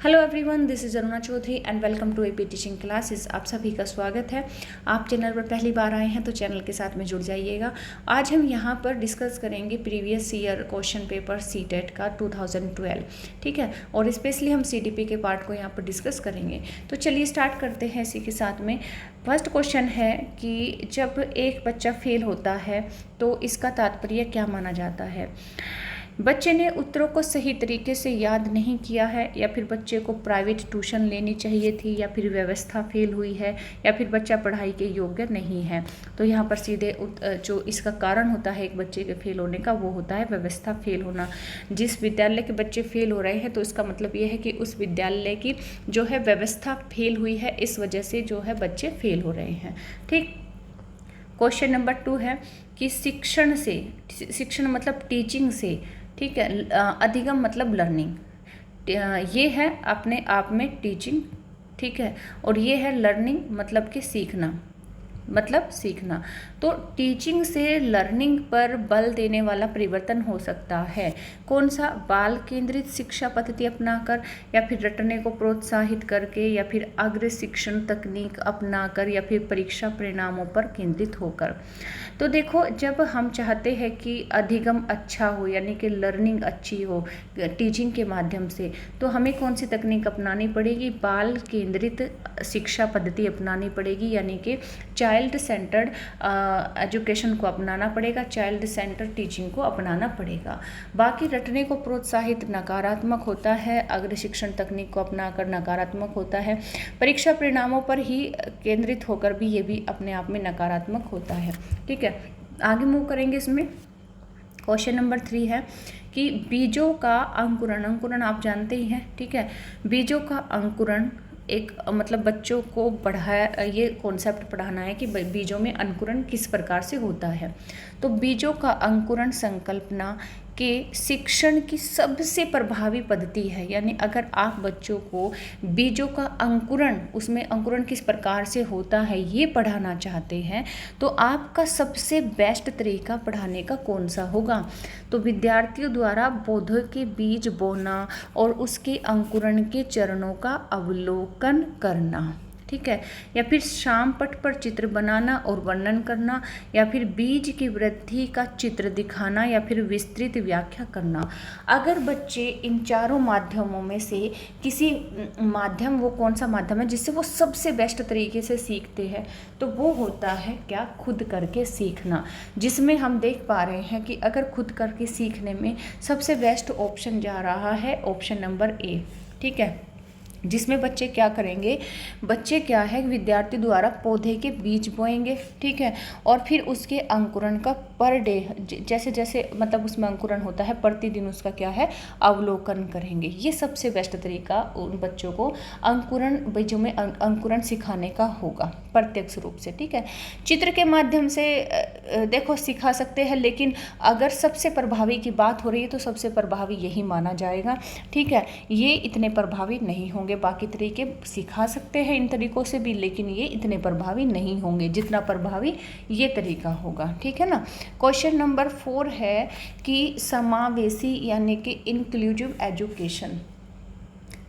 Hello everyone, this is Aruna Chaudhary and welcome to AP teaching classes. आप सभी का स्वागत है। आप चैनल पर पहली बार आए हैं तो चैनल के साथ में जुड़ जाइएगा। आज हम यहाँ पर डिस्कस करेंगे previous year question paper CTET का 2012, ठीक है। और स्पेशली हम सीडीपी के पार्ट को यहाँ पर डिस्कस करेंगे। तो चलिए स्टार्ट करते हैं इसी के साथ में। फर्स्ट क्वेश्चन है कि जब एक बच्चा फेल होता है तो इसका तात्पर्य क्या माना जाता है। बच्चे ने उत्तरों को सही तरीके से याद नहीं किया है, या फिर बच्चे को प्राइवेट ट्यूशन लेनी चाहिए थी, या फिर व्यवस्था फेल हुई है, या फिर बच्चा पढ़ाई के योग्य नहीं है। तो यहाँ पर सीधे जो इसका कारण होता है एक बच्चे के फेल होने का वो होता है व्यवस्था फेल होना। जिस विद्यालय के बच्चे फेल हो रहे हैं तो इसका मतलब ये है कि उस विद्यालय की जो है व्यवस्था फेल हुई है, इस वजह से जो है बच्चे फेल हो रहे हैं, ठीक। क्वेश्चन नंबर 2 है कि शिक्षण से, शिक्षण मतलब टीचिंग से, ठीक है, अधिगम मतलब लर्निंग। ये है अपने आप में टीचिंग, ठीक है, और ये है लर्निंग मतलब कि सीखना, मतलब सीखना। तो टीचिंग से लर्निंग पर बल देने वाला परिवर्तन हो सकता है। कौन सा? बाल केंद्रित शिक्षा पद्धति अपनाकर, या फिर रटने को प्रोत्साहित करके, या फिर अग्र शिक्षण तकनीक अपनाकर, या फिर परीक्षा परिणामों पर केंद्रित होकर। तो देखो, जब हम चाहते हैं कि अधिगम अच्छा हो, यानी कि लर्निंग अच्छी हो टीचिंग के माध्यम से, तो हमें कौन सी तकनीक अपनानी पड़ेगी? बाल केंद्रित शिक्षा पद्धति अपनानी पड़ेगी, यानी कि चाइल्ड सेंटर्ड एजुकेशन को अपनाना पड़ेगा, चाइल्ड सेंटर टीचिंग को अपनाना पड़ेगा। बाकी रटने को प्रोत्साहित नकारात्मक होता है, अग्र शिक्षण तकनीक को अपनाकर नकारात्मक होता है, परीक्षा परिणामों पर ही केंद्रित होकर भी ये भी अपने आप में नकारात्मक होता है, ठीक है। आगे मूव करेंगे इसमें। क्वेश्चन नंबर 3 है कि बीजों का अंकुरण, अंकुरण आप जानते ही हैं, ठीक है। बीजों का अंकुरण एक मतलब बच्चों को पढ़ाया, ये कॉन्सेप्ट पढ़ाना है कि बीजों में अंकुरण किस प्रकार से होता है। तो बीजों का अंकुरण संकल्पना के शिक्षण की सबसे प्रभावी पद्धति है। यानी अगर आप बच्चों को बीजों का अंकुरण, उसमें अंकुरण किस प्रकार से होता है ये पढ़ाना चाहते हैं, तो आपका सबसे बेस्ट तरीका पढ़ाने का कौन सा होगा? तो विद्यार्थियों द्वारा पौधों के बीज बोना और उसके अंकुरण के चरणों का अवलोकन करना, ठीक है, या फिर शाम पट पर चित्र बनाना और वर्णन करना, या फिर बीज की वृद्धि का चित्र दिखाना, या फिर विस्तृत व्याख्या करना। अगर बच्चे इन चारों माध्यमों में से किसी माध्यम, वो कौन सा माध्यम है जिससे वो सबसे बेस्ट तरीके से सीखते हैं, तो वो होता है क्या? खुद करके सीखना। जिसमें हम देख पा रहे हैं कि अगर खुद करके सीखने में सबसे बेस्ट ऑप्शन जा रहा है ऑप्शन नंबर ए, ठीक है। जिसमें बच्चे क्या करेंगे? बच्चे क्या है, विद्यार्थी द्वारा पौधे के बीज बोएंगे, ठीक है, और फिर उसके अंकुरण का पर डे, जैसे जैसे मतलब उसमें अंकुरण होता है, प्रतिदिन उसका क्या है, अवलोकन करेंगे। ये सबसे बेस्ट तरीका उन बच्चों को अंकुरण, बीजों में अंकुरण सिखाने का होगा प्रत्यक्ष रूप से, ठीक है। चित्र के माध्यम से देखो सिखा सकते हैं, लेकिन अगर सबसे प्रभावी की बात हो रही है तो सबसे प्रभावी यही माना जाएगा, ठीक है। ये इतने प्रभावी नहीं होंगे, बाकी तरीके सिखा सकते हैं इन तरीकों से भी, लेकिन ये इतने प्रभावी नहीं होंगे जितना प्रभावी ये तरीका होगा, ठीक है ना। क्वेश्चन नंबर 4 है कि समावेशी यानी कि इंक्लूसिव एजुकेशन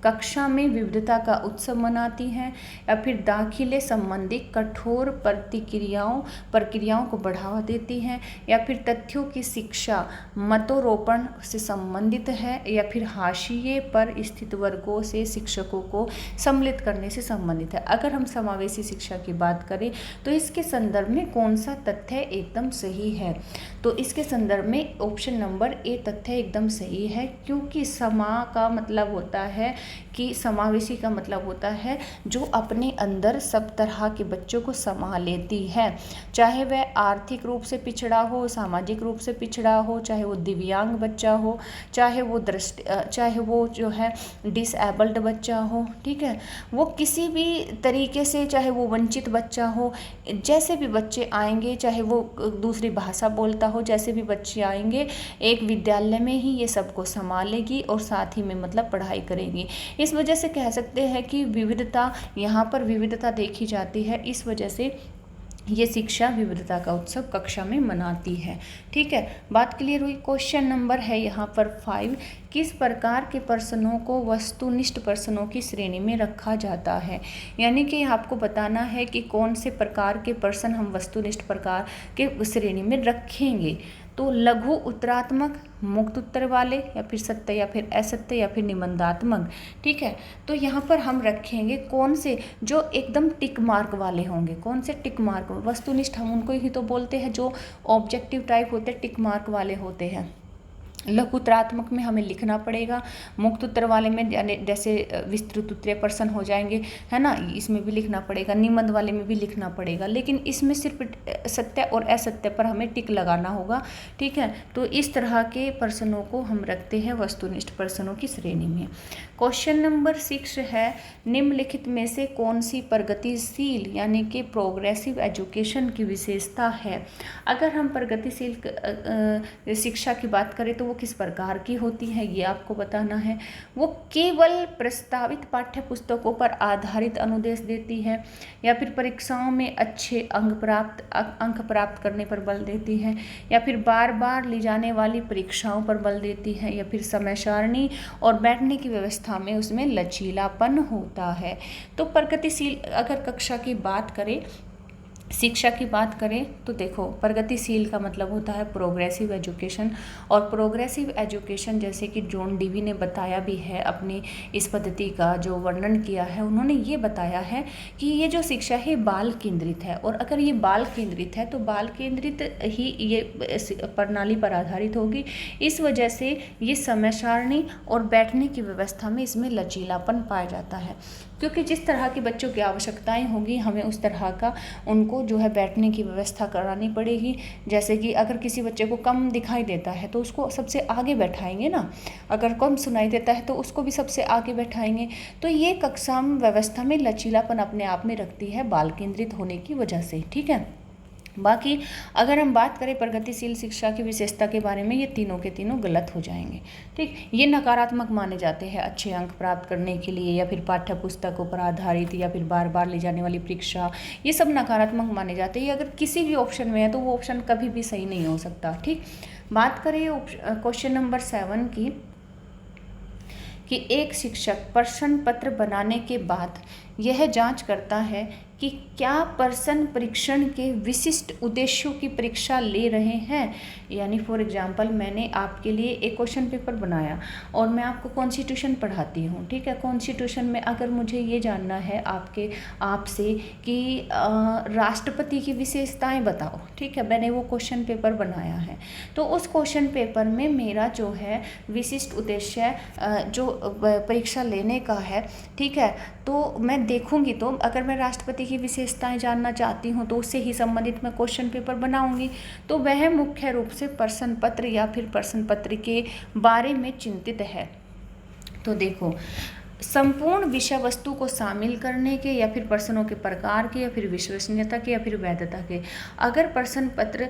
कक्षा में विविधता का उत्सव मनाती हैं, या फिर दाखिले संबंधी कठोर प्रक्रियाओं को बढ़ावा देती हैं, या फिर तथ्यों की शिक्षा मतोरोपण से संबंधित है, या फिर हाशिए पर स्थित वर्गों से शिक्षकों को सम्मिलित करने से संबंधित है। अगर हम समावेशी शिक्षा की बात करें तो इसके संदर्भ में कौन सा तथ्य एकदम सही है? तो इसके संदर्भ में ऑप्शन नंबर ए तथ्य एकदम सही है, क्योंकि समा का मतलब होता है कि समावेशी का मतलब होता है जो अपने अंदर सब तरह के बच्चों को समा लेती है, चाहे वह आर्थिक रूप से पिछड़ा हो, सामाजिक रूप से पिछड़ा हो, चाहे वो दिव्यांग बच्चा हो, चाहे वो जो है डिसेबल्ड बच्चा हो, ठीक है, वो किसी भी तरीके से, चाहे वो वंचित बच्चा हो, जैसे भी बच्चे आएंगे, चाहे वो दूसरी भाषा बोलता हो, जैसे भी बच्चे आएंगे, एक विद्यालय में ही ये सबको संभालेगी और साथ ही में मतलब पढ़ाई करेगी। इस वजह से कह सकते हैं कि विविधता, यहाँ पर विविधता देखी जाती है, इस वजह से ये शिक्षा विविधता का उत्सव कक्षा में मनाती है। ठीक है, बात क्लियर हुई। क्वेश्चन नंबर है यहाँ पर 5, किस प्रकार के प्रश्नों को वस्तुनिष्ठ प्रश्नों की श्रेणी में रखा जाता है। यानी कि आपको बताना है कि कौन से प्रकार के प्रश्न हम वस्तुनिष्ठ प्रकार के श्रेणी में रखेंगे। तो लघु उत्तरात्मक, मुक्त उत्तर वाले, या फिर सत्य या फिर असत्य या फिर निबंधात्मक। ठीक है, तो यहाँ पर हम रखेंगे कौन से, जो एकदम टिक मार्क वाले होंगे। कौन से टिक मार्क, वस्तुनिष्ठ हम उनको ही तो बोलते हैं जो ऑब्जेक्टिव टाइप होते हैं, टिक मार्क वाले होते हैं। लघु उत्तरात्मक में हमें लिखना पड़ेगा, मुक्त उत्तर वाले में जैसे विस्तृत उत्तरीय प्रश्न हो जाएंगे, है ना, इसमें भी लिखना पड़ेगा, निबंध वाले में भी लिखना पड़ेगा, लेकिन इसमें सिर्फ सत्य और असत्य पर हमें टिक लगाना होगा। ठीक है, तो इस तरह के प्रश्नों को हम रखते हैं वस्तुनिष्ठ प्रश्नों की श्रेणी में। क्वेश्चन नंबर 6 है, निम्नलिखित में से कौन सी प्रगतिशील यानी कि प्रोग्रेसिव एजुकेशन की विशेषता है। अगर हम प्रगतिशील शिक्षा की बात करें तो वो किस प्रकार की होती है, ये आपको बताना है। वो केवल प्रस्तावित पाठ्य पुस्तकों पर आधारित अनुदेश देती है, या फिर परीक्षाओं में अच्छे अंक प्राप्त करने पर बल देती है, या फिर बार बार ली जाने वाली परीक्षाओं पर बल देती है, या फिर समय सारणी और बैठने की व्यवस्था में उसमें लचीलापन होता है। तो प्रगतिशील अगर कक्षा की बात करें, शिक्षा की बात करें तो देखो, प्रगतिशील का मतलब होता है प्रोग्रेसिव एजुकेशन। और प्रोग्रेसिव एजुकेशन जैसे कि जॉन डीवी ने बताया भी है, अपनी इस पद्धति का जो वर्णन किया है, उन्होंने ये बताया है कि ये जो शिक्षा है बाल केंद्रित है। और अगर ये बाल केंद्रित है तो बाल केंद्रित ही ये प्रणाली पर आधारित होगी। इस वजह से ये समय सारणी और बैठने की व्यवस्था में इसमें लचीलापन पाया जाता है, क्योंकि जिस तरह की बच्चों की आवश्यकताएं होगी हमें उस तरह का उनको जो है बैठने की व्यवस्था करानी पड़ेगी। जैसे कि अगर किसी बच्चे को कम दिखाई देता है तो उसको सबसे आगे बैठाएंगे ना, अगर कम सुनाई देता है तो उसको भी सबसे आगे बैठाएंगे। तो ये कक्षा व्यवस्था में लचीलापन अपने आप में रखती है बाल केंद्रित होने की वजह से। ठीक है, बाकी अगर हम बात करें प्रगतिशील शिक्षा की विशेषता के बारे में, ये तीनों के तीनों गलत हो जाएंगे। ठीक, ये नकारात्मक माने जाते हैं अच्छे अंक प्राप्त करने के लिए, या फिर पाठ्य पुस्तकों पर आधारित, या फिर बार बार ली जाने वाली परीक्षा, ये सब नकारात्मक माने जाते हैं। अगर किसी भी ऑप्शन में है तो वो ऑप्शन कभी भी सही नहीं हो सकता। ठीक, बात करें क्वेश्चन नंबर 7 की, कि एक शिक्षक प्रश्न पत्र बनाने के बाद यह जांच करता है कि क्या प्रश्न परीक्षण के विशिष्ट उद्देश्यों की परीक्षा ले रहे हैं। यानी फॉर एग्जांपल मैंने आपके लिए एक क्वेश्चन पेपर बनाया और मैं आपको कॉन्स्टिट्यूशन पढ़ाती हूँ। ठीक है, कॉन्स्टिट्यूशन में अगर मुझे ये जानना है आपसे कि राष्ट्रपति की विशेषताएं बताओ। ठीक है, मैंने वो क्वेश्चन पेपर बनाया है, तो उस क्वेश्चन पेपर में मेरा जो है विशिष्ट उद्देश्य जो परीक्षा लेने का है, ठीक है, तो मैं देखूंगी, तो अगर मैं राष्ट्रपति की विशेषताएं जानना चाहती हूँ तो उससे ही संबंधित मैं क्वेश्चन पेपर बनाऊंगी। तो वह मुख्य रूप से प्रश्न पत्र या फिर प्रश्न पत्र के बारे में चिंतित है। तो देखो, संपूर्ण विषय वस्तु को शामिल करने के, या फिर प्रश्नों के प्रकार के, या फिर विश्वसनीयता के, या फिर वैधता के। अगर प्रश्न पत्र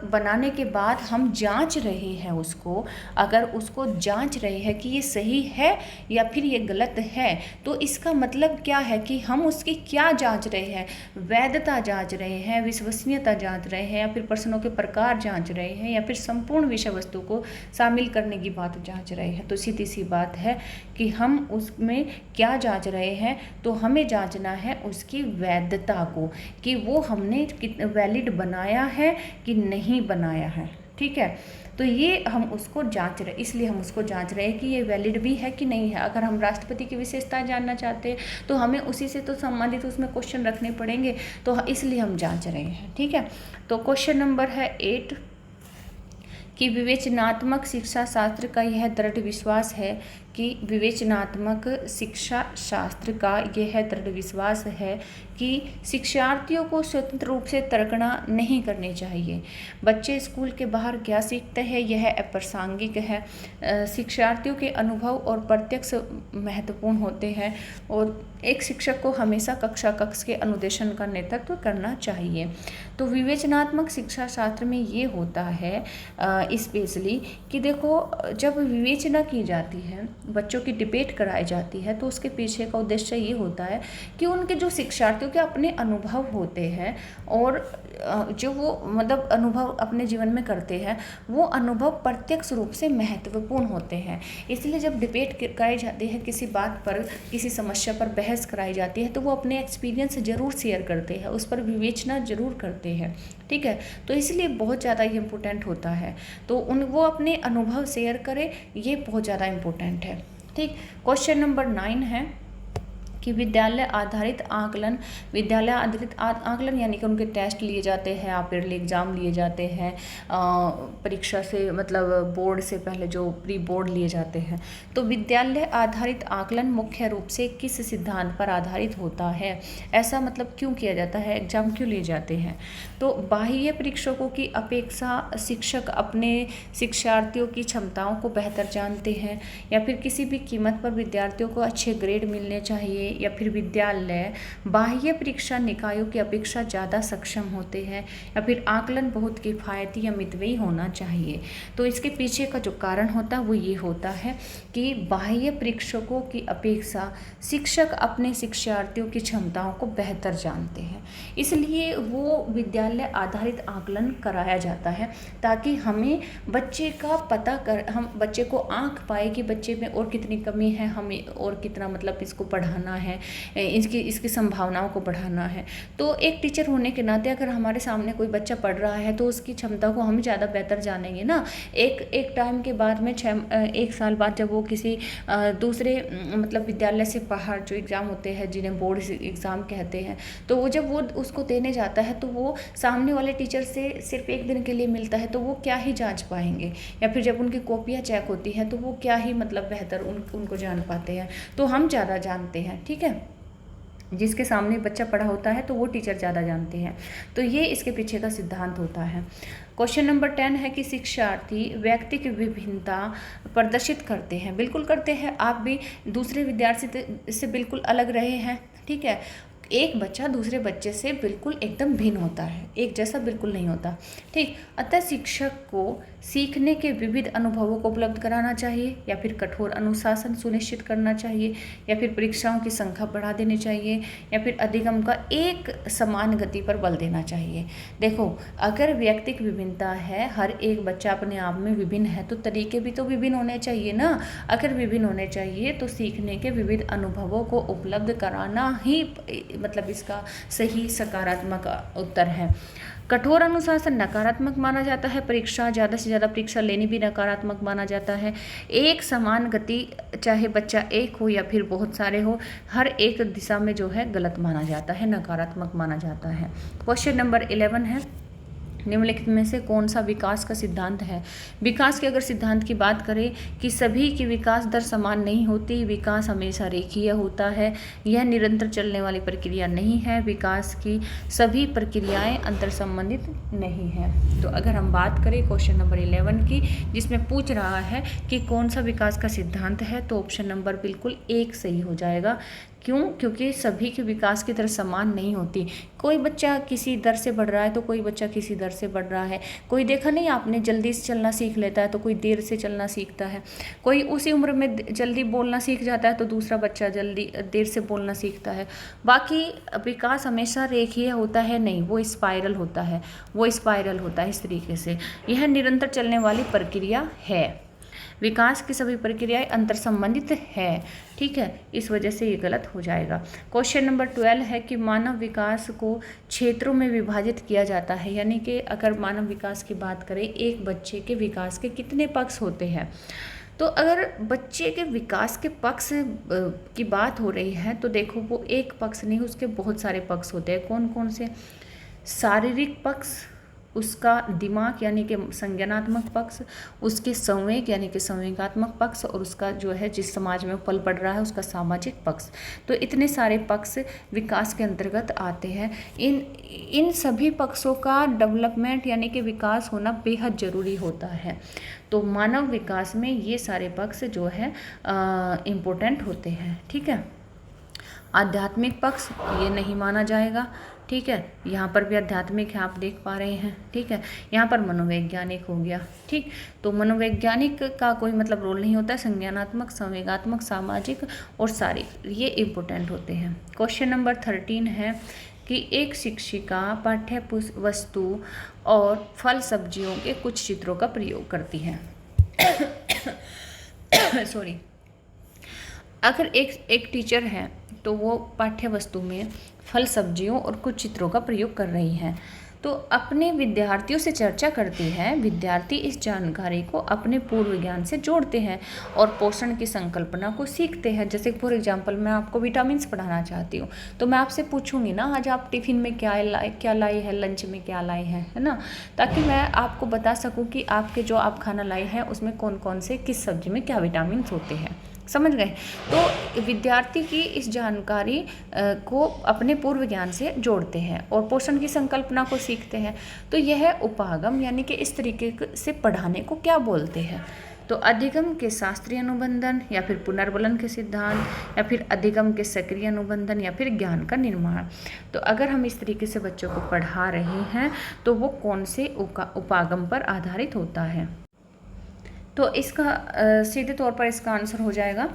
बनाने के बाद हम जांच रहे हैं उसको, अगर उसको जांच रहे हैं कि ये सही है या फिर ये गलत है, तो इसका मतलब क्या है कि हम उसकी क्या जांच रहे हैं, वैधता जांच रहे हैं, विश्वसनीयता जांच रहे हैं, या फिर प्रश्नों के प्रकार जांच रहे हैं, या फिर संपूर्ण विषय वस्तु को शामिल करने की बात जांच रहे हैं। तो सीधी सी बात है कि हम उसमें क्या जांच रहे हैं, तो हमें जांचना है उसकी वैधता को, कि वो हमने वैलिड बनाया है कि नहीं बनाया है। ठीक है, तो ये हम उसको जांच रहे, इसलिए हम उसको जांच रहे हैं कि ये वैलिड भी है कि नहीं है। अगर हम राष्ट्रपति की विशेषताएं जानना चाहते हैं तो हमें उसी से तो संबंधित उसमें क्वेश्चन रखने पड़ेंगे, तो इसलिए हम जांच रहे हैं। ठीक है, तो क्वेश्चन नंबर है 8 कि विवेचनात्मक शिक्षा शास्त्र का यह दृढ़ विश्वास है कि विवेचनात्मक शिक्षा शास्त्र का यह दृढ़ विश्वास है कि शिक्षार्थियों को स्वतंत्र रूप से तर्कना नहीं करनी चाहिए। बच्चे स्कूल के बाहर क्या सीखते हैं यह अप्रासंगिक है। शिक्षार्थियों के अनुभव और प्रत्यक्ष महत्वपूर्ण होते हैं और एक शिक्षक को हमेशा कक्ष के अनुदेशन का नेतृत्व करना चाहिए। तो विवेचनात्मक शिक्षा शास्त्र में ये होता है स्पेशली कि देखो, जब विवेचना की जाती है बच्चों की डिबेट कराई जाती है तो उसके पीछे का उद्देश्य ये होता है कि उनके जो शिक्षार्थियों के अपने अनुभव होते हैं और जो वो मतलब अनुभव अपने जीवन में करते हैं, वो अनुभव प्रत्यक्ष रूप से महत्वपूर्ण होते हैं। इसलिए जब डिबेट कराई जाती है, किसी बात पर, किसी समस्या पर बहस कराई जाती है, तो वो अपने एक्सपीरियंस ज़रूर शेयर करते हैं, उस पर विवेचना ज़रूर करते हैं। ठीक है, तो इसलिए बहुत ज़्यादा ये इम्पोर्टेंट होता है। तो वो अपने अनुभव शेयर करें, ये बहुत ज़्यादा इम्पोर्टेंट है। ठीक, क्वेश्चन नंबर 9 है कि विद्यालय आधारित आकलन, विद्यालय आधारित आकलन यानी कि उनके टेस्ट लिए जाते हैं, अप्रैल एग्ज़ाम लिए जाते हैं, परीक्षा से मतलब बोर्ड से पहले जो प्री बोर्ड लिए जाते हैं। तो विद्यालय आधारित आकलन मुख्य रूप से किस सिद्धांत पर आधारित होता है? ऐसा मतलब क्यों किया जाता है, एग्जाम क्यों लिए जाते हैं? तो बाह्य परीक्षकों की अपेक्षा शिक्षक अपने शिक्षार्थियों की क्षमताओं को बेहतर जानते हैं, या फिर किसी भी कीमत पर विद्यार्थियों को अच्छे ग्रेड मिलने चाहिए, या फिर विद्यालय बाह्य परीक्षा निकायों की अपेक्षा ज़्यादा सक्षम होते हैं, या फिर आकलन बहुत किफ़ायती या मितव्ययी होना चाहिए। तो इसके पीछे का जो कारण होता है वो ये होता है कि बाह्य परीक्षकों की अपेक्षा शिक्षक अपने शिक्षार्थियों की क्षमताओं को बेहतर जानते हैं, इसलिए वो विद्यालय आधारित आकलन कराया जाता है, ताकि हमें बच्चे का पता कर, हम बच्चे को आंक पाए कि बच्चे में और कितनी कमी है, हमें और कितना मतलब इसको पढ़ाना है, इसकी संभावनाओं को बढ़ाना है। तो एक टीचर होने के नाते अगर हमारे सामने कोई बच्चा पढ़ रहा है तो उसकी क्षमता को हम ज़्यादा बेहतर जानेंगे ना। एक टाइम के बाद में 1 साल बाद जब वो किसी दूसरे मतलब विद्यालय से बाहर जो एग्ज़ाम होते हैं, जिन्हें बोर्ड एग्ज़ाम कहते हैं, तो वो जब वो उसको देने जाता है तो वो सामने वाले टीचर से सिर्फ 1 दिन के लिए मिलता है, तो वो क्या ही जांच पाएंगे, या फिर जब उनकी कॉपियाँ चेक होती हैं तो वो क्या ही मतलब बेहतर उनको जान पाते हैं। तो हम ज़्यादा जानते हैं, ठीक है, जिसके सामने बच्चा पढ़ा होता है तो वो टीचर ज़्यादा जानते हैं। तो ये इसके पीछे का सिद्धांत होता है। क्वेश्चन नंबर 10 है कि शिक्षार्थी व्यक्ति की विभिन्नता प्रदर्शित करते हैं। बिल्कुल करते हैं, आप भी दूसरे विद्यार्थी से बिल्कुल अलग रहे हैं, ठीक है। एक बच्चा दूसरे बच्चे से बिल्कुल एकदम भिन्न होता है, एक जैसा बिल्कुल नहीं होता, ठीक। अतः शिक्षक को सीखने के विविध अनुभवों को उपलब्ध कराना चाहिए, या फिर कठोर अनुशासन सुनिश्चित करना चाहिए, या फिर परीक्षाओं की संख्या बढ़ा देनी चाहिए, या फिर अधिगम का एक समान गति पर बल देना चाहिए। देखो, अगर व्यक्तिक विभिन्नता है, हर एक बच्चा अपने आप में विभिन्न है, तो तरीके भी तो विभिन्न होने चाहिए ना। अगर विभिन्न होने चाहिए तो सीखने के विविध अनुभवों को उपलब्ध कराना ही मतलब इसका सही सकारात्मक उत्तर है। कठोर अनुशासन नकारात्मक माना जाता है, परीक्षा ज़्यादा से ज़्यादा परीक्षा लेनी भी नकारात्मक माना जाता है। एक समान गति, चाहे बच्चा एक हो या फिर बहुत सारे हो, हर एक दिशा में जो है गलत माना जाता है, नकारात्मक माना जाता है। क्वेश्चन नंबर 11 है, निम्नलिखित में से कौन सा विकास का सिद्धांत है? विकास के अगर सिद्धांत की बात करें कि सभी की विकास दर समान नहीं होती, विकास हमेशा रेखीय होता है, यह निरंतर चलने वाली प्रक्रिया नहीं है, विकास की सभी प्रक्रियाएं अंतर संबंधित नहीं है। तो अगर हम बात करें क्वेश्चन नंबर 11 की, जिसमें पूछ रहा है कि कौन सा विकास का सिद्धांत है, तो ऑप्शन नंबर बिल्कुल 1 सही हो जाएगा। क्यों? क्योंकि सभी की विकास की दर समान नहीं होती। कोई बच्चा किसी दर से बढ़ रहा है तो कोई बच्चा किसी दर से बढ़ रहा है। कोई देखा नहीं आपने, जल्दी से चलना सीख लेता है तो कोई देर से चलना सीखता है। कोई उसी उम्र में जल्दी बोलना सीख जाता है तो दूसरा बच्चा जल्दी देर से बोलना सीखता है। बाकी विकास हमेशा रेखीय होता है नहीं, वो स्पाइरल होता है, वो स्पाइरल होता है। इस तरीके से यह निरंतर चलने वाली प्रक्रिया है। विकास की सभी प्रक्रियाएं अंतर संबंधित है, ठीक है, इस वजह से ये गलत हो जाएगा। क्वेश्चन नंबर 12 है कि मानव विकास को क्षेत्रों में विभाजित किया जाता है, यानी कि अगर मानव विकास की बात करें, एक बच्चे के विकास के कितने पक्ष होते हैं। तो अगर बच्चे के विकास के पक्ष की बात हो रही है तो देखो, वो एक पक्ष नहीं, उसके बहुत सारे पक्ष होते हैं। कौन कौन से? शारीरिक पक्ष, उसका दिमाग यानी कि संज्ञानात्मक पक्ष, उसके संवेग यानी कि संवेगात्मक पक्ष, और उसका जो है जिस समाज में पल पड़ रहा है उसका सामाजिक पक्ष। तो इतने सारे पक्ष विकास के अंतर्गत आते हैं। इन सभी पक्षों का डेवलपमेंट यानी कि विकास होना बेहद ज़रूरी होता है। तो मानव विकास में ये सारे पक्ष जो है इम्पोर्टेंट होते हैं, ठीक है। आध्यात्मिक पक्ष ये नहीं माना जाएगा, ठीक है। यहाँ पर भी आध्यात्मिक है, आप देख पा रहे हैं, ठीक है। यहाँ पर मनोवैज्ञानिक हो गया, ठीक। तो मनोवैज्ञानिक का कोई मतलब रोल नहीं होता है। संज्ञानात्मक, संवेगात्मक, सामाजिक और शारीरिक, ये इम्पोर्टेंट होते हैं। क्वेश्चन नंबर 13 है कि एक शिक्षिका पाठ्य वस्तु और फल सब्जियों के कुछ चित्रों का प्रयोग करती है। सॉरी, अगर एक टीचर है तो वो पाठ्य वस्तु में फल सब्जियों और कुछ चित्रों का प्रयोग कर रही हैं, तो अपने विद्यार्थियों से चर्चा करती है। विद्यार्थी इस जानकारी को अपने पूर्व ज्ञान से जोड़ते हैं और पोषण की संकल्पना को सीखते हैं। जैसे फॉर एग्जांपल मैं आपको विटामिन्स पढ़ाना चाहती हूँ, तो मैं आपसे पूछूंगी ना आज आप टिफ़िन में क्या लाई है, लंच में क्या लाई है ना, ताकि मैं आपको बता सकूँ कि आपके जो आप खाना लाए हैं उसमें कौन कौन से किस सब्जी में क्या विटामिन्स होते हैं। समझ गए। तो विद्यार्थी की इस जानकारी को अपने पूर्व ज्ञान से जोड़ते हैं और पोषण की संकल्पना को सीखते हैं। तो यह उपागम यानी कि इस तरीके से पढ़ाने को क्या बोलते हैं? तो अधिगम के शास्त्रीय अनुबंधन, या फिर पुनर्बलन के सिद्धांत, या फिर अधिगम के सक्रिय अनुबंधन, या फिर ज्ञान का निर्माण। तो अगर हम इस तरीके से बच्चों को पढ़ा रहे हैं तो वो कौन से उपागम पर आधारित होता है? तो इसका सीधे तौर पर इसका आंसर हो जाएगा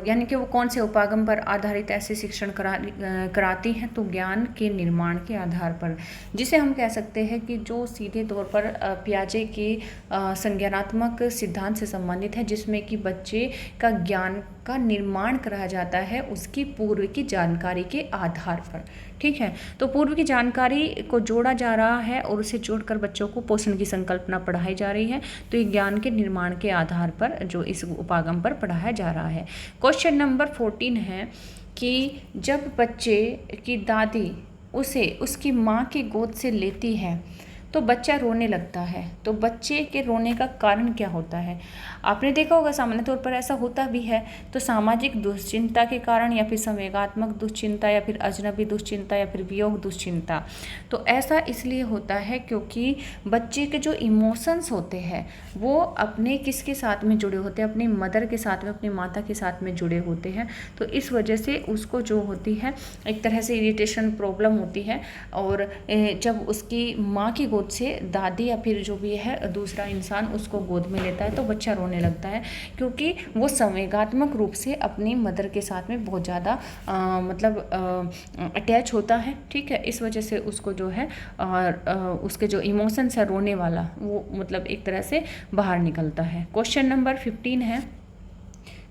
यानी कि वो कौन से उपागम पर आधारित ऐसे शिक्षण कराती हैं, तो ज्ञान के निर्माण के आधार पर, जिसे हम कह सकते हैं कि जो सीधे तौर पर पियाजे के संज्ञानात्मक सिद्धांत से संबंधित है, जिसमें कि बच्चे का ज्ञान का निर्माण कराया जाता है उसकी पूर्व की जानकारी के आधार पर, ठीक है। तो पूर्व की जानकारी को जोड़ा जा रहा है और उसे जोड़कर बच्चों को पोषण की संकल्पना पढ़ाई जा रही है। तो ये ज्ञान के निर्माण के आधार पर जो इस उपागम पर पढ़ाया जा रहा है। क्वेश्चन नंबर 14 है कि जब बच्चे की दादी उसे उसकी माँ की गोद से लेती है तो बच्चा रोने लगता है, तो बच्चे के रोने का कारण क्या होता है? आपने देखा होगा सामान्य तौर पर ऐसा होता भी है। तो सामाजिक दुश्चिंता के कारण, या फिर संवेगात्मक दुश्चिंता, या फिर अजनबी दुश्चिंता, या फिर वियोग दुश्चिंता। तो ऐसा इसलिए होता है क्योंकि बच्चे के जो इमोशंस होते हैं वो अपने किसके साथ में जुड़े होते हैं? अपनी मदर के साथ में, अपनी माता के साथ में जुड़े होते हैं। तो इस वजह से उसको जो होती है एक तरह से इरिटेशन प्रॉब्लम होती है, और जब उसकी माँ की से दादी या फिर जो भी है दूसरा इंसान उसको गोद में लेता है तो बच्चा रोने लगता है, क्योंकि वो संवेगात्मक रूप से अपनी मदर के साथ में बहुत ज़्यादा अटैच होता है, ठीक है। इस वजह से उसको जो है उसके जो इमोशंस है रोने वाला वो मतलब एक तरह से बाहर निकलता है। क्वेश्चन नंबर 15 है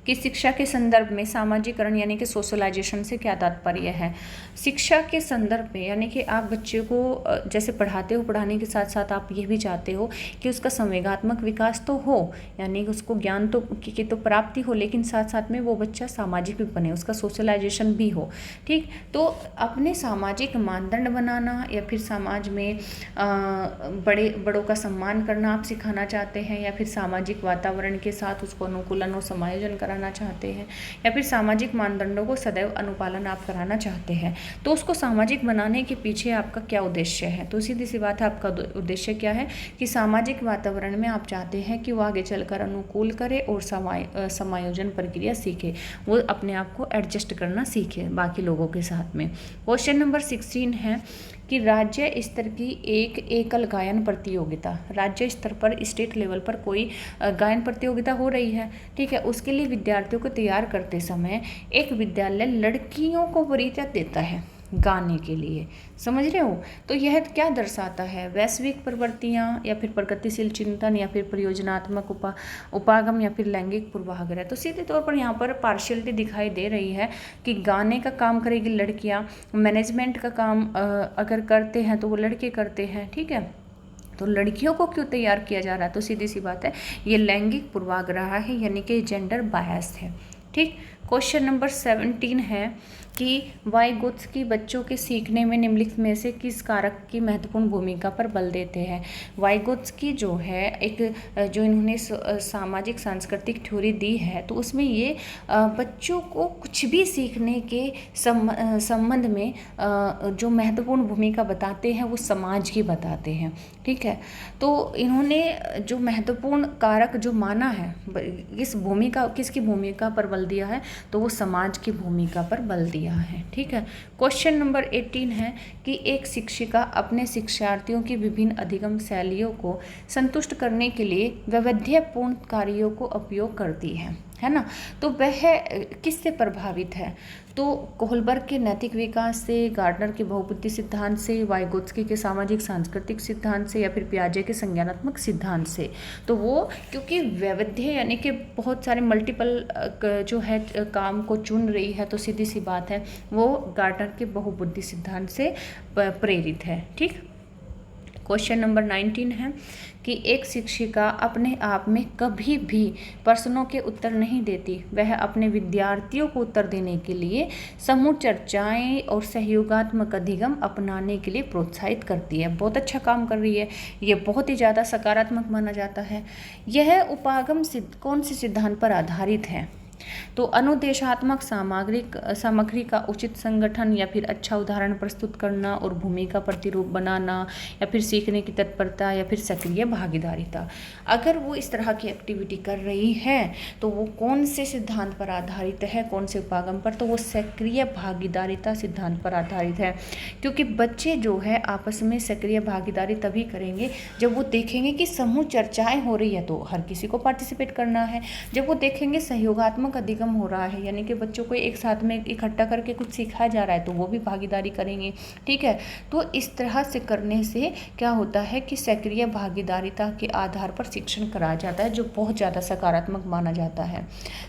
कि शिक्षा के संदर्भ में सामाजिकरण यानी कि सोशलाइजेशन से क्या तात्पर्य है? शिक्षा के संदर्भ में यानी कि आप बच्चे को जैसे पढ़ाते हो, पढ़ाने के साथ साथ आप ये भी चाहते हो कि उसका संवेगात्मक विकास तो हो, यानी कि उसको ज्ञान तो की तो प्राप्ति हो, लेकिन साथ साथ में वो बच्चा सामाजिक भी बने, उसका सोशलाइजेशन भी हो, ठीक। तो अपने सामाजिक मानदंड बनाना या फिर समाज में बड़ों का सम्मान करना आप सिखाना चाहते हैं, या फिर सामाजिक वातावरण के साथ उसको अनुकूलन और समायोजन कराना चाहते हैं, या फिर सामाजिक मानदंडों को सदैव अनुपालन आप कराना चाहते हैं। तो उसको सामाजिक बनाने के पीछे आपका क्या उद्देश्य है? तो सीधी सी बात है, आपका उद्देश्य क्या है कि सामाजिक वातावरण में आप चाहते हैं कि वो आगे चलकर अनुकूल करे और समायोजन प्रक्रिया सीखे, वो अपने आप को एडजस्ट करना सीखे बाकी लोगों के साथ में। क्वेश्चन नंबर 16 है कि राज्य स्तर की एक एकल गायन प्रतियोगिता, राज्य स्तर पर स्टेट लेवल पर कोई गायन प्रतियोगिता हो रही है, ठीक है। उसके लिए विद्यार्थियों को तैयार करते समय एक विद्यालय लड़कियों को वरीयता देता है गाने के लिए, समझ रहे हो? तो यह क्या दर्शाता है? वैश्विक प्रवृत्तियाँ, या फिर प्रगतिशील चिंतन, या फिर प्रयोजनात्मक उपागम, या फिर लैंगिक पूर्वाग्रह। तो सीधे तौर पर यहाँ पर पार्शियलिटी दिखाई दे रही है कि गाने का काम करेगी लड़कियाँ, मैनेजमेंट का काम अगर करते हैं तो वो लड़के करते हैं, ठीक है। तो लड़कियों को क्यों तैयार किया जा रहा है? तो सीधी सी बात है, ये लैंगिक पूर्वाग्रह है, यानी कि जेंडर बायस है, ठीक। क्वेश्चन नंबर 17 है कि वाइगोत्स्की बच्चों के सीखने में निम्नलिखित में से किस कारक की महत्वपूर्ण भूमिका पर बल देते हैं? वाइगोत्स्की जो है जो इन्होंने सामाजिक सांस्कृतिक थ्योरी दी है, तो उसमें ये बच्चों को कुछ भी सीखने के संबंध में जो महत्वपूर्ण भूमिका बताते हैं वो समाज की बताते हैं, ठीक है। तो इन्होंने जो महत्वपूर्ण कारक जो माना है, किसकी भूमिका पर बल दिया है? तो वो समाज की भूमिका पर बल दिया किया है। ठीक है। क्वेश्चन नंबर 18 है कि एक शिक्षिका अपने शिक्षार्थियों की विभिन्न अधिगम शैलियों को संतुष्ट करने के लिए वैविध्यपूर्ण कार्यों को उपयोग करती है ना। तो वह किससे प्रभावित है? तो कोहलबर्ग के नैतिक विकास से, गार्डनर के बहुबुद्धि सिद्धांत से, वाइगोत्स्की के सामाजिक सांस्कृतिक सिद्धांत से, या फिर पियाजे के संज्ञानात्मक सिद्धांत से। तो वो क्योंकि वैविध्य यानी कि बहुत सारे मल्टीपल जो है काम को चुन रही है, तो सीधी सी बात है वो गार्डनर के बहुबुद्धि सिद्धांत से प्रेरित है। ठीक। क्वेश्चन नंबर 19 है कि एक शिक्षिका अपने आप में कभी भी प्रश्नों के उत्तर नहीं देती, वह अपने विद्यार्थियों को उत्तर देने के लिए समूह चर्चाएं और सहयोगात्मक अधिगम अपनाने के लिए प्रोत्साहित करती है। बहुत अच्छा काम कर रही है, ये बहुत ही ज़्यादा सकारात्मक माना जाता है। यह उपागम कौन से सिद्धांत पर आधारित है? तो अनुदेशात्मक सामग्री का उचित संगठन, या फिर अच्छा उदाहरण प्रस्तुत करना और भूमिका प्रतिरूप बनाना, या फिर सीखने की तत्परता, या फिर सक्रिय भागीदारिता। अगर वो इस तरह की एक्टिविटी कर रही है तो वो कौन से सिद्धांत पर आधारित है, कौन से उपागम पर? तो वो सक्रिय भागीदारिता सिद्धांत पर आधारित है। क्योंकि बच्चे जो है आपस में सक्रिय भागीदारी तभी करेंगे जब वो देखेंगे कि समूह चर्चाएं हो रही है, तो हर किसी को पार्टिसिपेट करना है। जब वो देखेंगे सहयोगात्मक अधिगम हो रहा है, यानी कि बच्चों को एक साथ में इकट्ठा करके कुछ सिखाया जा रहा है, तो वो भी भागीदारी करेंगे। ठीक है। तो इस तरह से करने से क्या होता है कि सक्रिय भागीदारिता के आधार पर शिक्षण कराया जाता है, जो बहुत ज़्यादा सकारात्मक माना जाता है।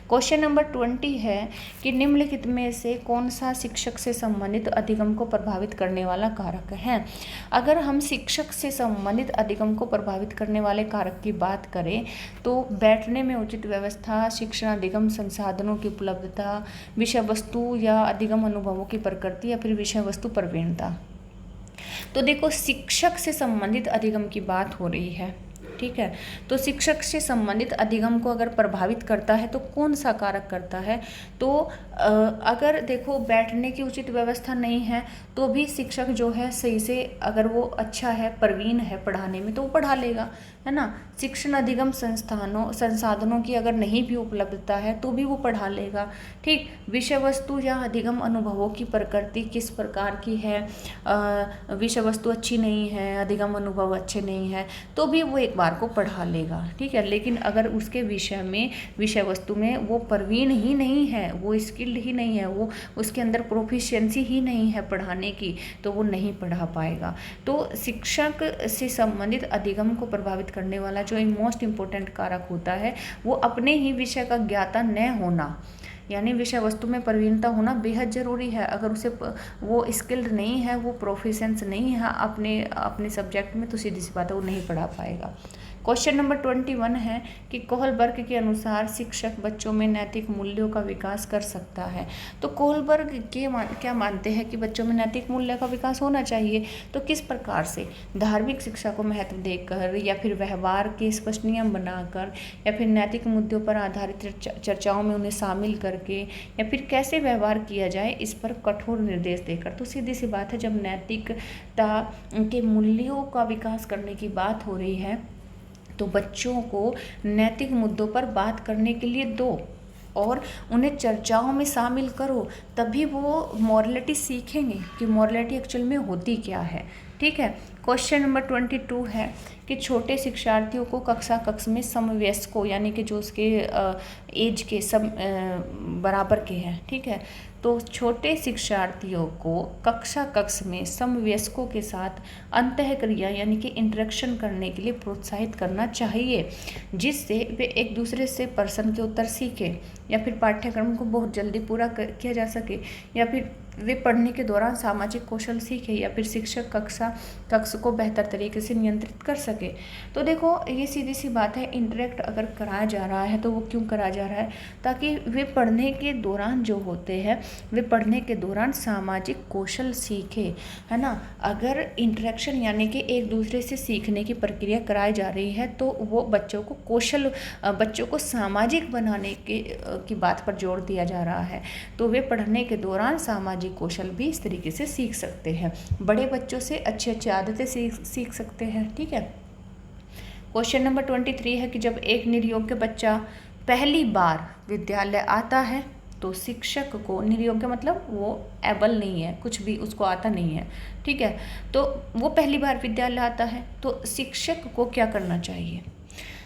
क्वेश्चन नंबर 20 है कि निम्नलिखित में से कौन सा शिक्षक से संबंधित अधिगम को प्रभावित करने वाला कारक है? अगर हम शिक्षक से संबंधित अधिगम को प्रभावित करने वाले कारक की बात करें तो बैठने में उचित व्यवस्था, शिक्षण अधिगम संसाधनों की उपलब्धता, विषय वस्तु या अधिगम अनुभवों की प्रकृति, या फिर विषय वस्तु प्रवीणता। तो देखो, शिक्षक से संबंधित अधिगम की बात हो रही है। ठीक है। तो शिक्षक से संबंधित अधिगम को अगर प्रभावित करता है तो कौन सा कारक करता है? तो अगर देखो बैठने की उचित व्यवस्था नहीं है तो भी शिक्षक जो है सही से, अगर वो अच्छा है, प्रवीण है पढ़ाने में, तो वो पढ़ा लेगा, है ना। शिक्षण अधिगम संसाधनों की अगर नहीं भी उपलब्धता है तो भी वो पढ़ा लेगा। ठीक। विषय वस्तु या अधिगम अनुभवों की प्रकृति किस प्रकार की है, विषय वस्तु अच्छी नहीं है, अधिगम अनुभव अच्छे नहीं है, तो भी वो एक बार को पढ़ा लेगा। ठीक है। लेकिन अगर उसके विषय वस्तु में वो प्रवीण ही नहीं है, वो स्किल्ड ही नहीं है, वो उसके अंदर प्रोफिशिएंसी ही नहीं है पढ़ाने की, तो वो नहीं पढ़ा पाएगा। तो शिक्षक से संबंधित अधिगम को प्रभावित करने वाला जो मोस्ट इम्पोर्टेंट कारक होता है वो अपने ही विषय का ज्ञाता न होना, यानी विषय वस्तु में प्रवीणता होना बेहद ज़रूरी है। अगर उसे वो स्किल्ड नहीं है, वो प्रोफिशिएंस नहीं है अपने सब्जेक्ट में, तो सीधी सी बात है वो नहीं पढ़ा पाएगा। क्वेश्चन नंबर 21 है कि कोहलबर्ग के अनुसार शिक्षक बच्चों में नैतिक मूल्यों का विकास कर सकता है। तो कोहलबर्ग क्या मानते हैं कि बच्चों में नैतिक मूल्य का विकास होना चाहिए। तो किस प्रकार से? धार्मिक शिक्षा को महत्व देकर, या फिर व्यवहार के स्पष्ट नियम बनाकर, या फिर नैतिक मुद्दों पर आधारित चर्चाओं में उन्हें शामिल करके, या फिर कैसे व्यवहार किया जाए इस पर कठोर निर्देश देकर। तो सीधी सी बात है, जब नैतिकता के मूल्यों का विकास करने की बात हो रही है तो बच्चों को नैतिक मुद्दों पर बात करने के लिए दो और उन्हें चर्चाओं में शामिल करो, तभी वो मॉरलिटी सीखेंगे कि मॉरलिटी एक्चुअल में होती क्या है। ठीक है। क्वेश्चन नंबर 22 है कि छोटे शिक्षार्थियों को कक्ष में समवयस्कों, यानी कि जो उसके एज के सब बराबर के हैं, ठीक है, तो छोटे शिक्षार्थियों को कक्ष में समवयस्कों के साथ अंतःक्रिया यानी कि इंटरेक्शन करने के लिए प्रोत्साहित करना चाहिए, जिससे वे एक दूसरे से प्रश्न के उत्तर सीखें, या फिर पाठ्यक्रम को बहुत जल्दी पूरा किया जा सके, या फिर वे पढ़ने के दौरान सामाजिक कौशल सीखें, या फिर शिक्षक कक्ष को बेहतर तरीके से नियंत्रित कर सके। तो देखो, ये सीधी सी बात है, इंटरेक्ट अगर कराया जा रहा है तो वो क्यों कराया जा रहा है? ताकि वे पढ़ने के दौरान जो होते हैं वे पढ़ने के दौरान सामाजिक कौशल सीखे, है ना। अगर इंटरेक्शन यानी कि एक दूसरे से सीखने की प्रक्रिया कराई जा रही है तो वो बच्चों को सामाजिक बनाने की बात पर जोर दिया जा रहा है, तो वे पढ़ने के दौरान सामाजिक कौशल भी इस तरीके से सीख सकते हैं। बड़े बच्चों से अच्छी अच्छी आदतें सीख सकते हैं। ठीक है। क्वेश्चन नंबर 23 है कि जब एक निरयोग्य बच्चा पहली बार विद्यालय आता है तो शिक्षक को, निर्योग्य मतलब वो एबल नहीं है, कुछ भी उसको आता नहीं है, ठीक है, तो वो पहली बार विद्यालय आता है, तो शिक्षक को क्या करना चाहिए?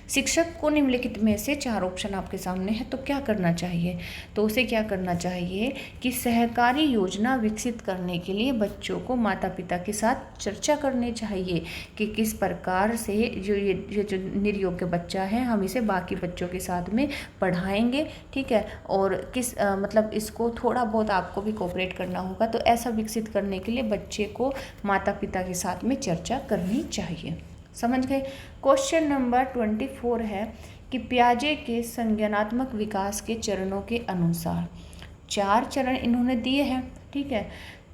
शिक्षक को निम्नलिखित में से 4 ऑप्शन आपके सामने है, तो क्या करना चाहिए? तो उसे क्या करना चाहिए कि सहकारी योजना विकसित करने के लिए बच्चों को माता पिता के साथ चर्चा करनी चाहिए कि किस प्रकार से जो निर्योग्य बच्चा है हम इसे बाकी बच्चों के साथ में पढ़ाएंगे, ठीक है, और किस मतलब इसको थोड़ा बहुत आपको भी कोऑपरेट करना होगा। तो ऐसा विकसित करने के लिए बच्चे को माता पिता के साथ में चर्चा करनी चाहिए। समझ गए। क्वेश्चन नंबर 24 है कि पियाजे के संज्ञानात्मक विकास के चरणों के अनुसार 4 चरण इन्होंने दिए हैं, ठीक है।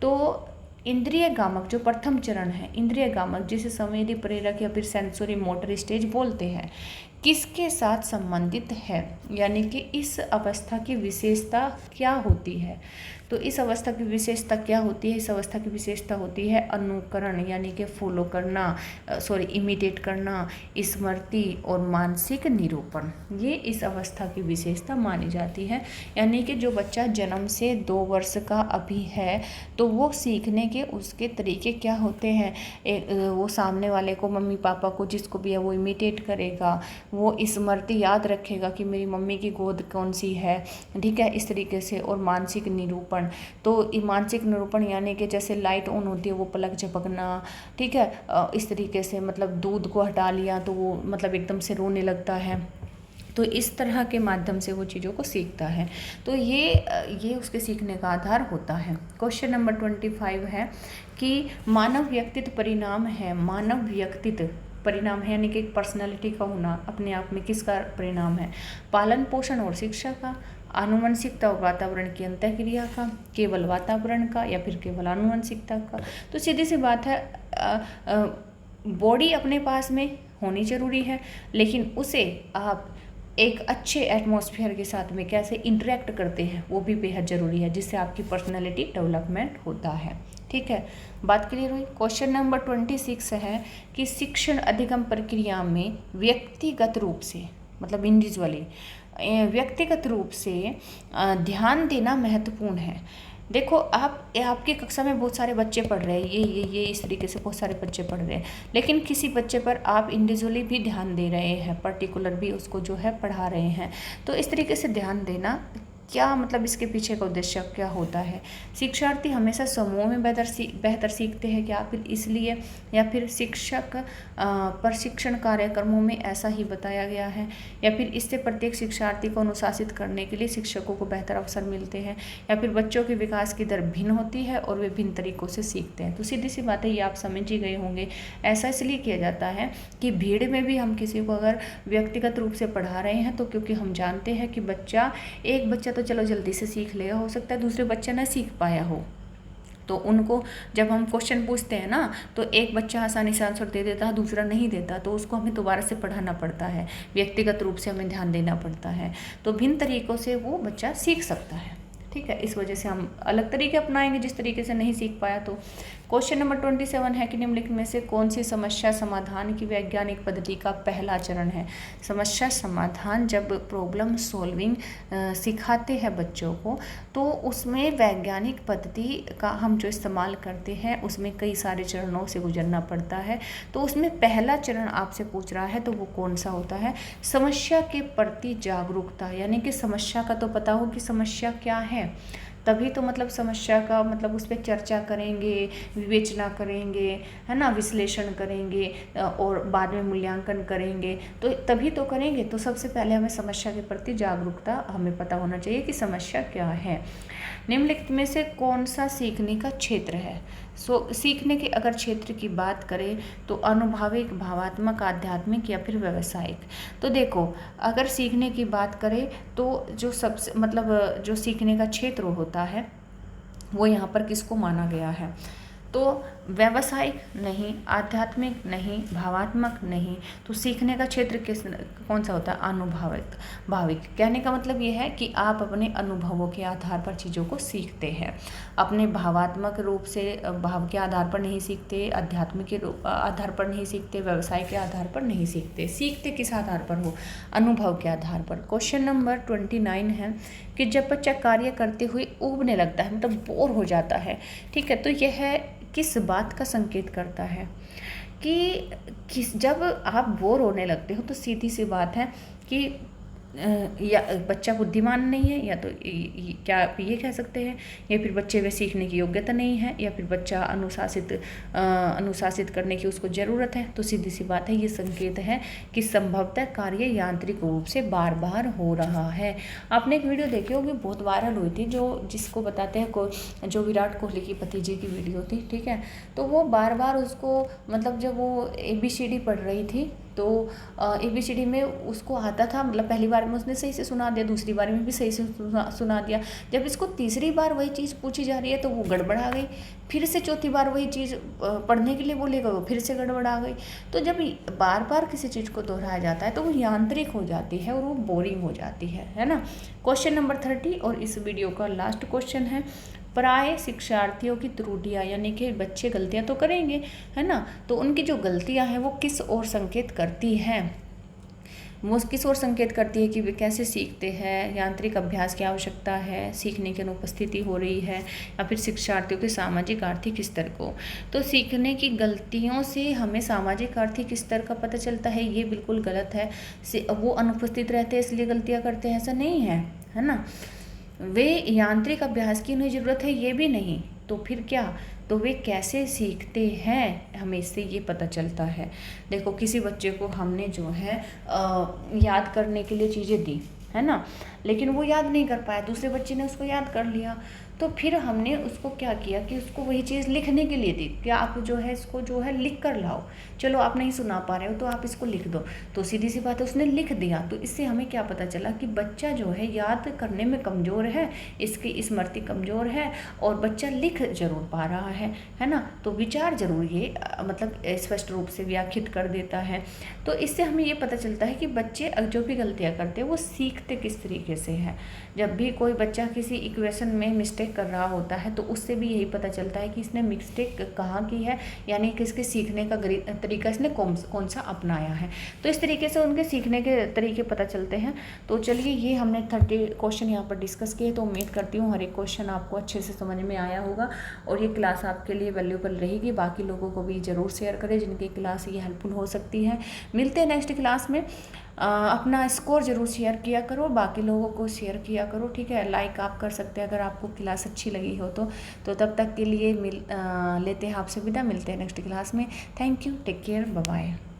तो इंद्रिय गामक जो प्रथम चरण है, इंद्रिय गामक जिसे संवेदी प्रेरक या फिर सेंसोरी मोटर स्टेज बोलते हैं, किसके साथ संबंधित है, यानी कि इस अवस्था की विशेषता क्या होती है? तो इस अवस्था की विशेषता क्या होती है? इस अवस्था की विशेषता होती है अनुकरण, यानी कि फॉलो करना, इमिटेट करना, स्मृति और मानसिक निरूपण। ये इस अवस्था की विशेषता मानी जाती है। यानी कि जो बच्चा जन्म से 2 वर्ष का अभी है तो वो सीखने के उसके तरीके क्या होते हैं? वो सामने वाले को, मम्मी पापा को, जिसको भी है वो इमिटेट करेगा, वो स्मृति याद रखेगा कि मेरी मम्मी की गोद कौन सी है, ठीक है, इस तरीके से। और मानसिक निरूपण, तो मानसिक निरूपण यानी कि जैसे लाइट ऑन होती है वो पलक झपकना, ठीक है, इस तरीके से, मतलब दूध को हटा लिया तो वो मतलब एकदम से रोने लगता है, तो इस तरह के माध्यम से वो चीज़ों को सीखता है। तो ये उसके सीखने का आधार होता है। क्वेश्चन नंबर 25 है कि मानव व्यक्तित्व परिणाम है, मानव व्यक्तित्व परिणाम है यानी कि एक पर्सनालिटी का होना अपने आप में किसका परिणाम है? पालन पोषण और शिक्षा का, आनुवंशिकता और वातावरण की अंतःक्रिया का, केवल वातावरण का, या फिर केवल आनुवंशिकता का। तो सीधी सी बात है, बॉडी अपने पास में होनी जरूरी है, लेकिन उसे आप एक अच्छे एटमॉस्फेयर के साथ में कैसे इंटरेक्ट करते हैं वो भी बेहद ज़रूरी है, जिससे आपकी पर्सनैलिटी डेवलपमेंट होता है, ठीक है। बात क्लियर हुई। क्वेश्चन नंबर 26 है कि शिक्षण अधिगम प्रक्रिया में व्यक्तिगत रूप से, मतलब इंडिविजुअली, व्यक्तिगत रूप से ध्यान देना महत्वपूर्ण है। देखो, आपकी कक्षा में बहुत सारे बच्चे पढ़ रहे हैं, ये इस तरीके से बहुत सारे बच्चे पढ़ रहे हैं, लेकिन किसी बच्चे पर आप इंडिविजुअली भी ध्यान दे रहे हैं, पर्टिकुलर भी उसको जो है पढ़ा रहे हैं। तो इस तरीके से ध्यान देना क्या मतलब, इसके पीछे का उद्देश्य क्या होता है? शिक्षार्थी हमेशा समूह में बेहतर सीखते हैं क्या, फिर इसलिए, या फिर शिक्षक प्रशिक्षण कार्यक्रमों में ऐसा ही बताया गया है, या फिर इससे प्रत्येक शिक्षार्थी को अनुशासित करने के लिए शिक्षकों को बेहतर अवसर मिलते हैं, या फिर बच्चों के विकास की दर भिन्न होती है और वे भिन्न तरीकों से सीखते हैं। तो सीधी सी बात है, ये आप समझ ही गए होंगे। ऐसा इसलिए किया जाता है कि भीड़ में भी हम किसी को अगर व्यक्तिगत रूप से पढ़ा रहे हैं तो क्योंकि हम जानते हैं कि एक बच्चा तो चलो जल्दी से सीख लेगा, हो सकता है दूसरे बच्चा ना सीख पाया हो, तो उनको जब हम क्वेश्चन पूछते हैं ना तो एक बच्चा आसानी से आंसर दे देता है, दूसरा नहीं देता, तो उसको हमें दोबारा से पढ़ाना पड़ता है, व्यक्तिगत रूप से हमें ध्यान देना पड़ता है, तो भिन्न तरीक़ों से वो बच्चा सीख सकता है, ठीक है। इस वजह से हम अलग तरीके अपनाएंगे जिस तरीके से नहीं सीख पाया। तो क्वेश्चन नंबर 27 है कि निम्नलिखित में से कौन सी समस्या समाधान की वैज्ञानिक पद्धति का पहला चरण है? समस्या समाधान, जब प्रॉब्लम सॉल्विंग सिखाते हैं बच्चों को, तो उसमें वैज्ञानिक पद्धति का हम जो इस्तेमाल करते हैं उसमें कई सारे चरणों से गुजरना पड़ता है। तो उसमें पहला चरण आपसे पूछ रहा है तो वो कौन सा होता है? समस्या के प्रति जागरूकता, यानी कि समस्या का तो पता हो कि समस्या क्या है, तभी तो मतलब समस्या का मतलब उस पर चर्चा करेंगे, विवेचना करेंगे, है ना, विश्लेषण करेंगे और बाद में मूल्यांकन करेंगे, तो तभी तो करेंगे। तो सबसे पहले हमें समस्या के प्रति जागरूकता हमें पता होना चाहिए कि समस्या क्या है। निम्नलिखित में से कौन सा सीखने का क्षेत्र है? सीखने के अगर क्षेत्र की बात करें तो अनुभविक, भावात्मक, आध्यात्मिक या फिर व्यावसायिक। तो देखो, अगर सीखने की बात करें तो जो सबसे मतलब जो सीखने का क्षेत्र होता है वो यहाँ पर किसको माना गया है? तो व्यावसायिक नहीं, आध्यात्मिक नहीं, भावात्मक नहीं, तो सीखने का क्षेत्र कौन सा होता है? अनुभविक, भाविक। कहने का मतलब ये है कि आप अपने अनुभवों के आधार पर चीज़ों को सीखते हैं, अपने भावात्मक रूप से भाव के आधार पर नहीं सीखते, आध्यात्मिक के आधार पर नहीं सीखते, व्यवसाय के आधार पर नहीं सीखते। सीखते किस आधार पर हो? अनुभव के आधार पर। क्वेश्चन नंबर 29 है कि कि जब बच्चा कार्य करते हुए ऊबने लगता है, मतलब बोर हो जाता है, ठीक है, तो यह किस बात का संकेत करता है कि जब आप बोर होने लगते हो तो सीधी सी बात है कि या बच्चा बुद्धिमान नहीं है, या तो क्या आप ये कह सकते हैं, या फिर बच्चे में सीखने की योग्यता नहीं है, या फिर बच्चा अनुशासित करने की उसको ज़रूरत है। तो सीधी सी बात है, ये संकेत है कि संभवतः कार्य यांत्रिक रूप से बार बार हो रहा है। आपने एक वीडियो देखी होगी, बहुत वायरल हुई थी, जिसको बताते हैं जो विराट कोहली की भतीजे की वीडियो थी, ठीक है। तो वो बार बार उसको, मतलब जब वो ABCD पढ़ रही थी तो ABCD में उसको आता था, मतलब पहली बार में उसने सही से सुना दिया, दूसरी बार में भी सही से सुना दिया। जब इसको तीसरी बार वही चीज़ पूछी जा रही है तो वो गड़बड़ा गई, फिर से चौथी बार वही चीज़ पढ़ने के लिए बोलेगा, वो फिर से गड़बड़ा गई। तो जब बार बार किसी चीज़ को दोहराया जाता है तो वो यांत्रिक हो जाती है और वो बोरिंग हो जाती है ना। क्वेश्चन नंबर 30 और इस वीडियो का लास्ट क्वेश्चन है, प्राय शिक्षार्थियों की त्रुटियां, यानी कि बच्चे गलतियां तो करेंगे, है ना, तो उनकी जो गलतियां हैं वो किस ओर संकेत करती हैं, वो किस ओर संकेत करती है कि वे कैसे सीखते हैं, यांत्रिक अभ्यास की आवश्यकता है, सीखने की अनुपस्थिति हो रही है, या फिर शिक्षार्थियों के सामाजिक आर्थिक स्तर को। तो सीखने की गलतियों से हमें सामाजिक आर्थिक स्तर का पता चलता है, ये बिल्कुल गलत है। वो अनुपस्थित रहते हैं इसलिए गलतियाँ करते हैं, ऐसा नहीं है ना। वे यांत्रिक अभ्यास की उन्हें ज़रूरत है, ये भी नहीं, तो फिर क्या, तो वे कैसे सीखते हैं, हमें इससे ये पता चलता है। देखो, किसी बच्चे को हमने जो है याद करने के लिए चीज़ें दी, है ना, लेकिन वो याद नहीं कर पाया, दूसरे बच्चे ने उसको याद कर लिया, तो फिर हमने उसको क्या किया कि उसको वही चीज़ लिखने के लिए दी कि आप जो है इसको जो है लिख कर लाओ, चलो आप नहीं सुना पा रहे हो तो आप इसको लिख दो। तो सीधी सी बात है, उसने लिख दिया। तो इससे हमें क्या पता चला कि बच्चा जो है याद करने में कमज़ोर है, इसकी स्मृति कमज़ोर है, और बच्चा लिख जरूर पा रहा है ना। तो विचार जरूर ये मतलब स्पष्ट रूप से व्याख्यात कर देता है। तो इससे हमें ये पता चलता है कि बच्चे जो भी गलतियाँ करते हैं वो सीखते किस तरीके से है। जब भी कोई बच्चा किसी इक्वेशन में मिस्टेक कर रहा होता है तो उससे भी यही पता चलता है कि इसने मिस्टेक कहाँ की है, यानी कि इसके सीखने का तरीका इसने कौन सा अपनाया है। तो इस तरीके से उनके सीखने के तरीके पता चलते हैं। तो चलिए, ये हमने 30 क्वेश्चन यहाँ पर डिस्कस किए। तो उम्मीद करती हूँ हर एक क्वेश्चन आपको अच्छे से समझ में आया होगा और ये क्लास आपके लिए वैल्यूएबल रहेगी। बाकी लोगों को भी ज़रूर शेयर करें जिनकी क्लास ये हेल्पफुल हो सकती है। मिलते हैं नेक्स्ट क्लास में। अपना स्कोर ज़रूर शेयर किया करो, बाकी लोगों को शेयर किया करो, ठीक है। लाइक आप कर सकते हैं अगर आपको क्लास अच्छी लगी हो तो तब तक के लिए लेते हैं आपसे विदा, मिलते हैं नेक्स्ट क्लास में। Thank you, take care, bye bye.